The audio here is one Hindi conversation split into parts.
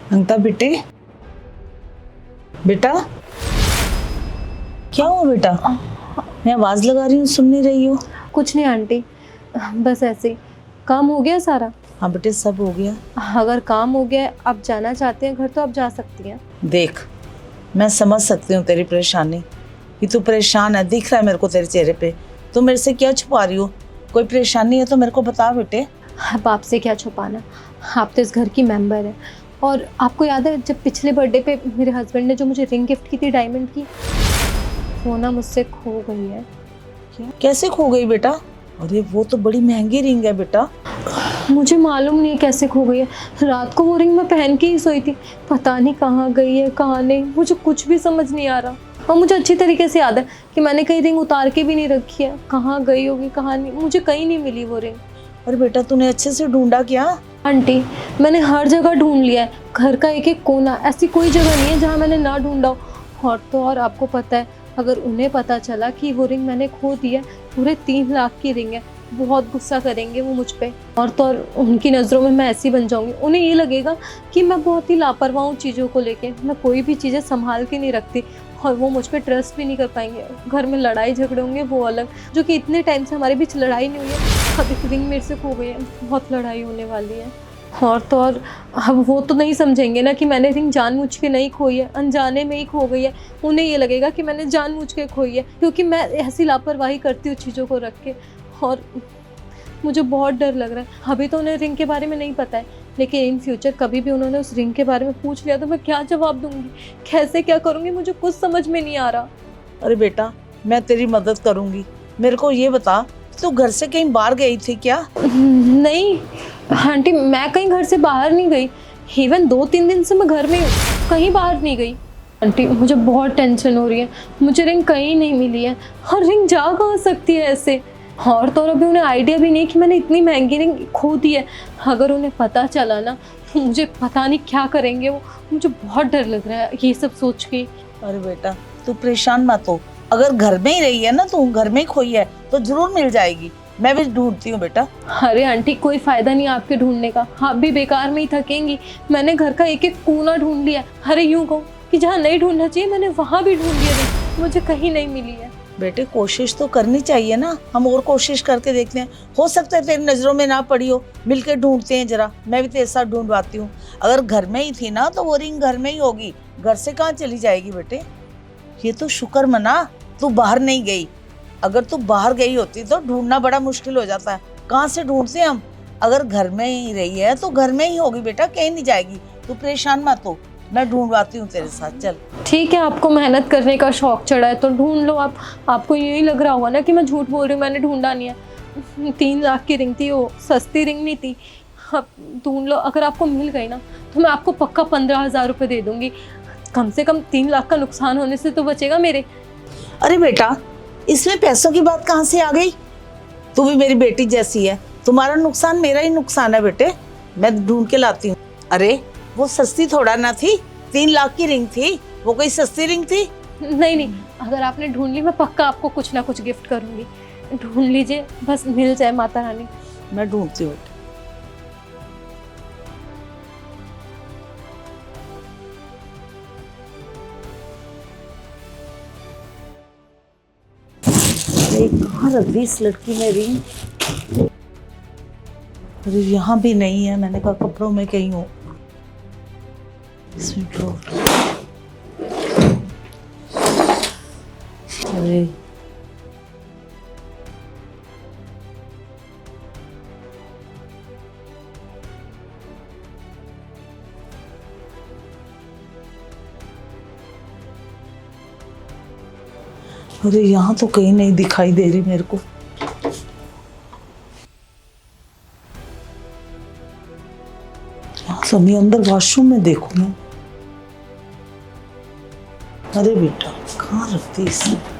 अंकिता बेटे, बेटा क्या हुआ बेटा? मैं आवाज लगा रही हूँ, सुन नहीं रही हो? कुछ नहीं आंटी, बस ऐसे ही। काम हो गया सारा? हाँ बेटे, सब हो गया। अगर काम हो गया, आप जाना चाहते हैं घर तो आप जा सकती हैं। देख, मैं समझ सकती हूँ तेरी परेशानी कि तू परेशान है, दिख रहा है मेरे को तेरे चेहरे पे। तू मेरे से क्या छुपा रही हो? कोई परेशानी है तो मेरे को बता बेटे। अब आपसे क्या छुपाना, आप तो इस घर की मेंबर हैं। और आपको याद है जब पिछले बर्थडे पे मेरे हस्बैंड ने जो मुझे रिंग गिफ्ट की थी डायमंड की, वो ना मुझसे खो गई है। क्या? कैसे खो गई बेटा? अरे वो तो बड़ी महंगी रिंग है बेटा। मुझे मालूम नहीं कैसे खो गई है। रात को वो रिंग मैं पहन के ही सोई थी, पता नहीं कहाँ गई है कहाँ नहीं, मुझे कुछ भी समझ नहीं आ रहा। और मुझे अच्छी तरीके से याद है कि मैंने कहीं रिंग उतार के भी नहीं रखी है। कहाँ गई होगी कहाँ नहीं, मुझे कहीं नहीं मिली वो रिंग। अरे बेटा, तूने अच्छे से ढूंढा क्या? आंटी, मैंने हर जगह ढूंढ लिया है, घर का एक एक कोना, ऐसी कोई जगह नहीं है जहाँ मैंने ना ढूंढा हो। और तो और आपको पता है, अगर उन्हें पता चला कि वो रिंग मैंने खो दी है, पूरे 3 लाख की रिंग है, बहुत गुस्सा करेंगे वो मुझ पे। और तो और उनकी नज़रों में मैं ऐसी बन जाऊंगी, उन्हें ये लगेगा कि मैं बहुत ही लापरवाह हूँ चीज़ों को लेके, मैं कोई भी चीज़ें संभाल के नहीं रखती। और वो मुझ पे ट्रस्ट भी नहीं कर पाएंगे। घर में लड़ाई झगड़े होंगे वो अलग, जो कि इतने टाइम से हमारे बीच लड़ाई नहीं हुई है। अब एक रिंग मेरे से खो गई है, बहुत लड़ाई होने वाली है। और तो और अब वो तो नहीं समझेंगे ना कि मैंने रिंग जानबूझ के नहीं खोई है, अनजाने में ही खो गई है। उन्हें ये लगेगा कि मैंने जानबूझ के खोई है, क्योंकि मैं ऐसी लापरवाही करती हूँ चीज़ों को रख के। और मुझे बहुत डर लग रहा है। अभी तो उन्हें रिंग के बारे में नहीं पता है, लेकिन इन फ्यूचर कभी भी उन्होंने उस रिंग के बारे में पूछ लिया तो मैं क्या जवाब दूंगी, कैसे क्या करूँगी, मुझे कुछ समझ में नहीं आ रहा। अरे बेटा, मैं तेरी मदद करूंगी। मेरे को ये बता, तू घर से कहीं बाहर गई थी क्या? नहीं आंटी, मैं कहीं घर से बाहर नहीं गई। इवन 2-3 दिन से मैं घर में हूँ, कहीं बाहर नहीं गई। आंटी, मुझे बहुत टेंशन हो रही है, मुझे रिंग कहीं नहीं मिली है। और रिंग जा कहाँ सकती है ऐसे? और तो और अभी उन्हें आइडिया भी नहीं कि मैंने इतनी महंगी रिंग खो दी है। अगर उन्हें पता चला ना, मुझे पता नहीं क्या करेंगे वो। मुझे बहुत डर लग रहा है ये सब सोच के। अरे बेटा, तू परेशान मत हो। अगर घर में ही रही है ना, तू घर में ही खोई है तो जरूर मिल जाएगी। मैं भी ढूंढती हूँ बेटा। अरे आंटी, कोई फायदा नहीं आपके ढूंढने का, आप भी बेकार में ही थकेंगी। मैंने घर का एक एक कोना ढूंढ लिया। अरे यूं कहूँ कि जहाँ नहीं ढूंढना चाहिए मैंने वहाँ भी ढूंढ लिया, रिंग मुझे कहीं नहीं मिली है। बेटे, कोशिश तो करनी चाहिए ना, हम और कोशिश करके देखते हैं। हो सकता है तेरी नजरों में ना पड़ी हो, मिलके ढूंढते हैं जरा। मैं भी तेरे साथ ढूंढवाती हूँ। अगर घर में ही थी ना तो वो रिंग घर में ही होगी, घर से कहाँ चली जाएगी बेटे। ये तो शुक्र मना तू बाहर नहीं गई। अगर तू बाहर गई होती तो ढूंढना बड़ा मुश्किल हो जाता है। कहाँ से ढूंढते हम? अगर घर में ही रही है तो घर में ही होगी बेटा, कहीं नहीं जाएगी। तू परेशान मत हो, मैं ढूंढवाती हूँ तेरे साथ, चल। ठीक है, आपको मेहनत करने का शौक चढ़ा है तो ढूंढ लो आप। आपको यही लग रहा होगा ना कि मैं झूठ बोल रही हूँ, मैंने ढूंढा नहीं है। 3 लाख की रिंग थी, वो सस्ती रिंग नहीं थी। आप ढूंढ लो, अगर आपको मिल गई ना तो मैं आपको पक्का 15,000 रुपये दे दूंगी। कम से कम 3 लाख का नुकसान होने से तो बचेगा मेरे। अरे बेटा, इसमें पैसों की बात कहाँ से आ गई? तू भी मेरी बेटी जैसी है, तुम्हारा नुकसान मेरा ही नुकसान है बेटे। मैं ढूंढ के लाती हूँ। अरे वो सस्ती थोड़ा ना थी, 3 लाख की रिंग थी। वो कोई सस्ती रिंग थी? नहीं नहीं, अगर आपने ढूंढ ली मैं पक्का आपको कुछ ना कुछ गिफ्ट करूंगी। ढूंढ लीजिए, बस मिल जाए माता रानी। मैं ढूंढती हूँ बेटा। अरे कहाँ रख दी इस लड़की ने रिंग? अरे यहाँ भी नहीं है, मैंने कहा कपड़ों में कहीं हो। इसमें ड्रॉर। अरे अरे यहाँ तो कहीं नहीं दिखाई दे रही मेरे को। यहाँ सभी अंदर वॉशरूम में देखूं मैं। अरे बेटा, कहाँ रखती इसने?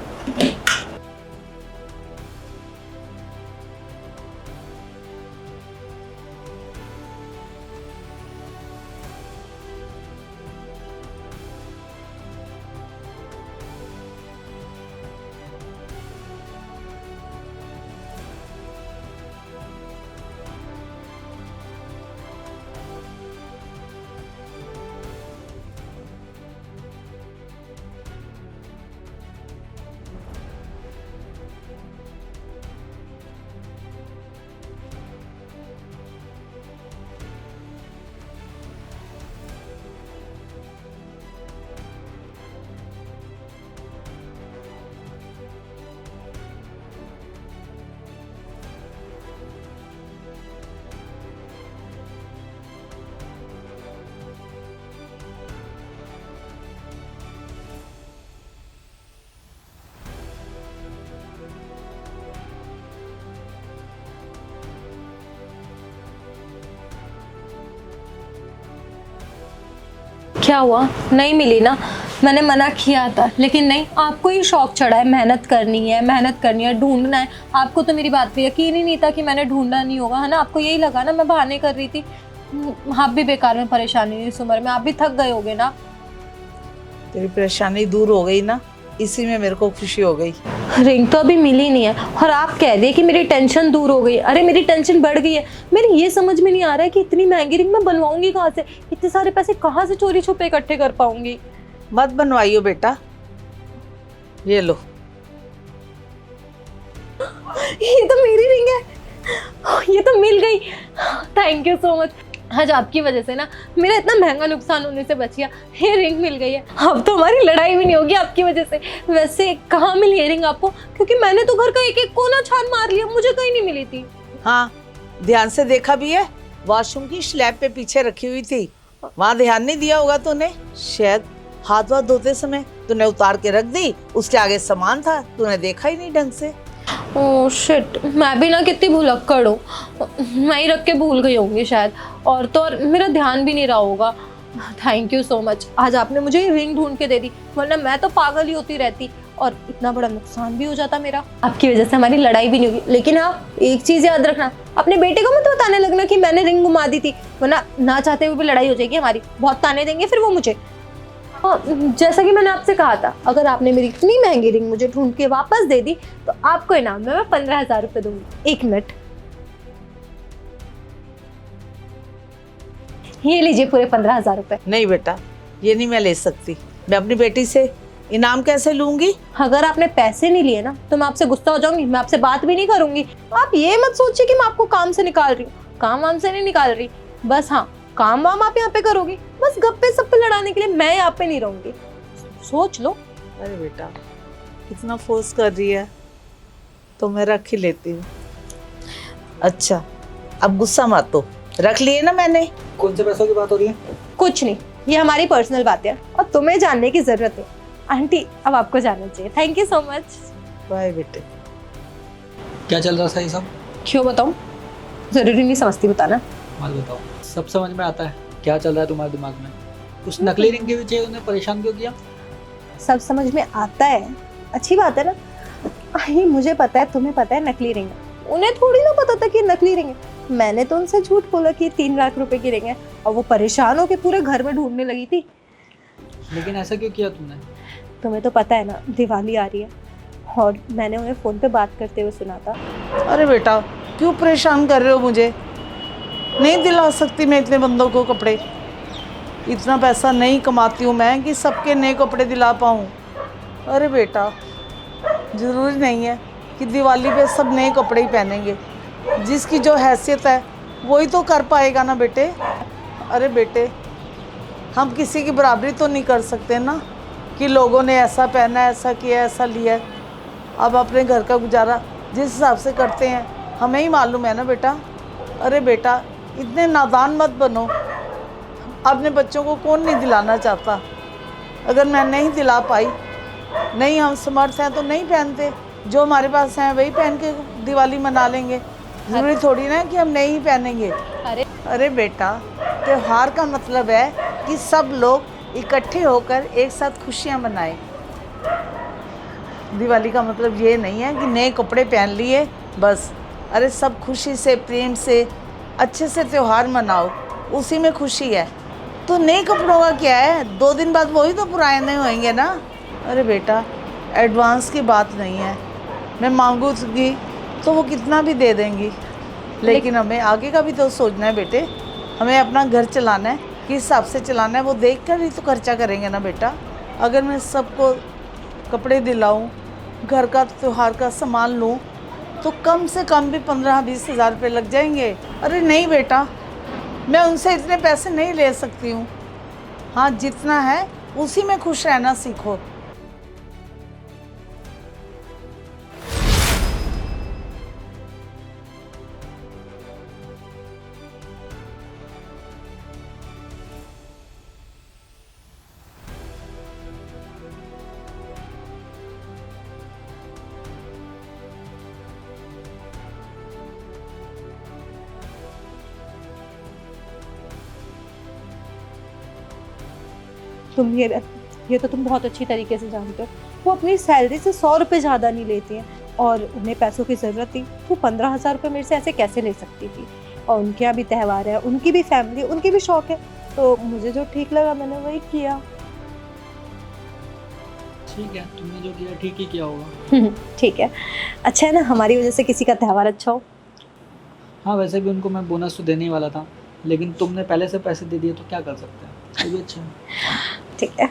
क्या हुआ, नहीं मिली ना? मैंने मना किया था, लेकिन नहीं, आपको ही शौक चढ़ा है, मेहनत करनी है, ढूंढना है। आपको तो मेरी बात पे यकीन ही नहीं था कि मैंने ढूंढा नहीं होगा, है ना? आपको यही लगा ना मैं बहाने कर रही थी। आप भी बेकार में परेशानी हुई इस उम्र में, आप भी थक गए होगे ना। तेरी परेशानी दूर हो गई ना, इसी में मेरे को खुशी हो गई। रिंग तो अभी मिली नहीं है और आप कह रही है कि मेरी टेंशन दूर हो गई। अरे मेरी टेंशन बढ़ गई है। मेरी ये समझ में नहीं आ रहा है कि इतनी महंगी रिंग मैं बनवाऊंगी कहाँ से, इतने सारे पैसे कहाँ से चोरी छुपे इकट्ठे कर पाऊंगी। मत बनवाइयो बेटा, ये लो। ये तो मेरी रिंग है, ये तो मिल गई। Thank you so much. आज आपकी वजह से ना मेरा इतना महंगा नुकसान होने से बच गया। ये रिंग मिल गई है, अब तो हमारी लड़ाई भी नहीं होगी आपकी वजह से। वैसे कहाँ मिली ये रिंग आपको? क्योंकि मैंने तो घर का एक एक कोना छान मार लिया, मुझे कहीं नहीं मिली थी। हाँ, ध्यान से देखा भी है, वॉशरूम की स्लैब पे पीछे रखी हुई थी, वहाँ ध्यान नहीं दिया होगा तूने। शायद हाथ वाथ धोते समय तूने उतार के रख दी, उसके आगे सामान था, तूने देखा ही नहीं ढंग से। ओह शिट, मैं भी ना कितनी भुलक्कड़ हूँ, मैं ही रख के भूल गई होंगी शायद, और तो और मेरा ध्यान भी नहीं रहा होगा। थैंक यू सो मच, आज आपने मुझे ये रिंग ढूंढ के दे दी, वरना मैं तो पागल ही होती रहती और इतना बड़ा नुकसान भी हो जाता मेरा। आपकी वजह से हमारी लड़ाई भी नहीं हुई। लेकिन हाँ, एक चीज़ याद रखना, अपने बेटे को मत बताने लगना कि मैंने रिंग घुमा दी थी, वरना ना चाहते हुए भी लड़ाई हो जाएगी हमारी। बहुत ताने देंगे फिर वो मुझे। हाँ, जैसा कि मैंने आपसे कहा था, अगर आपने मेरी इतनी महंगी रिंग मुझे ढूंढ के वापस दे दी तो आपको इनाम में मैं 15,000 रुपये दूंगी। 1 मिनट, ये लीजिए पूरे 15,000 रुपये। नहीं बेटा, ये नहीं मैं ले सकती, मैं अपनी बेटी से इनाम कैसे लूंगी? अगर आपने पैसे नहीं लिए ना तो मैं आपसे गुस्सा हो जाऊंगी, मैं आपसे बात भी नहीं करूंगी। आप ये मत सोचिए कि मैं आपको काम से निकाल रही हूँ, काम वाम से नहीं निकाल रही। बस हाँ, काम वाम आप यहाँ पे करोगी, बस गप्पे सप्पे लड़ाने के लिए मैं यहाँ पे नहीं रहूंगी, सोच लो। अरे बेटा, कितना फोर्स कर रही है, तो मैं रख ही लेती हूँ। अच्छा, अब गुस्सा मत हो, रख लिए ना मैंने। कौन से पैसों की बात हो रही है? कुछ नहीं, ये हमारी पर्सनल बातें हैं और तुम्हें जानने की जरूरत है। आंटी, अब आपको जानना चाहिए। Thank you so much. Bye बेटे। क्या चल रहा था ये सब? क्यों बताऊँ? जरूरी नहीं समझती बताना। मत बताओ, सब समझ में आता है। क्या चल रहा है तुम्हारे दिमाग में? उस नकली रिंग के पीछे उन्हें परेशान क्यों किया? सब समझ में आता है, अच्छी बात है ना। ये मुझे पता है, तुम्हें पता है नकली रिंग है, उन्हें थोड़ी ना पता था कि नकली रिंग है। मैंने तो उनसे झूठ बोला कि 3 लाख रुपए की रिंग है और वो परेशान होकर पूरे घर में ढूंढने लगी थी। लेकिन ऐसा क्यों किया तुमने? तुम्हें तो पता है ना, दिवाली आ रही है और मैंने उन्हें फ़ोन पे बात करते हुए सुना था। अरे बेटा, क्यों परेशान कर रहे हो मुझे? नहीं दिला सकती मैं इतने बंदों को कपड़े, इतना पैसा नहीं कमाती हूँ मैं कि सबके नए कपड़े दिला पाऊँ। अरे बेटा, ज़रूरी नहीं है कि दिवाली पे सब नए कपड़े ही पहनेंगे, जिसकी जो हैसियत है वही तो कर पाएगा ना बेटे। अरे बेटे, हम किसी की बराबरी तो नहीं कर सकते ना कि लोगों ने ऐसा पहना, ऐसा किया, ऐसा लिया। अब अपने घर का गुजारा जिस हिसाब से करते हैं हमें ही मालूम है ना बेटा। अरे बेटा, इतने नादान मत बनो, अपने बच्चों को कौन नहीं दिलाना चाहता। अगर मैं नहीं दिला पाई, नहीं हम समर्थ हैं तो नहीं पहनते, जो हमारे पास हैं वही पहन के दिवाली मना लेंगे। ज़रूरी थोड़ी ना कि हम नहीं पहनेंगे। अरे बेटा, त्योहार का मतलब है कि सब लोग इकट्ठे होकर एक साथ खुशियाँ मनाएं। दिवाली का मतलब ये नहीं है कि नए कपड़े पहन लिए बस। अरे सब खुशी से, प्रेम से, अच्छे से त्योहार मनाओ, उसी में खुशी है। तो नए कपड़ों का क्या है, 2 दिन बाद वही तो पुराने होंगे ना। अरे बेटा, एडवांस की बात नहीं है, मैं मांगूंगी तो वो कितना भी दे देंगी, लेकिन हमें आगे का भी तो सोचना है बेटे। हमें अपना घर चलाना है, किस हिसाब से चलाना है वो देख कर ही तो खर्चा करेंगे ना बेटा। अगर मैं सबको कपड़े दिलाऊं, घर का त्योहार का सामान लूं, तो कम से कम भी 15-20 हज़ार रुपये लग जाएंगे। अरे नहीं बेटा, मैं उनसे इतने पैसे नहीं ले सकती हूँ। हाँ, जितना है उसी में खुश रहना सीखो। ये तो तुम बहुत अच्छी तरीके से जानते हो। वो अपनी सैलरी से 100 रुपये ज़्यादा नहीं लेती हैं, और उन्हें पैसों की ज़रूरत थी तो 15,000 रुपये मेरे से ऐसे कैसे ले सकती थी। और उनके यहाँ भी त्यौहार है, उनकी भी फैमिली, उनके भी शौक है, तो मुझे जो ठीक लगा मैंने वही किया। ठीक है, तुमने जो किया ठीक ही किया होगा। ठीक है, अच्छा है ना, हमारी वजह से किसी का त्यौहार अच्छा हो। हाँ, वैसे भी उनको मैं बोनस तो देने ही वाला था, लेकिन तुमने पहले से पैसे दे दिए तो क्या कर सकते हैं। ये भी अच्छा है। ठीक है।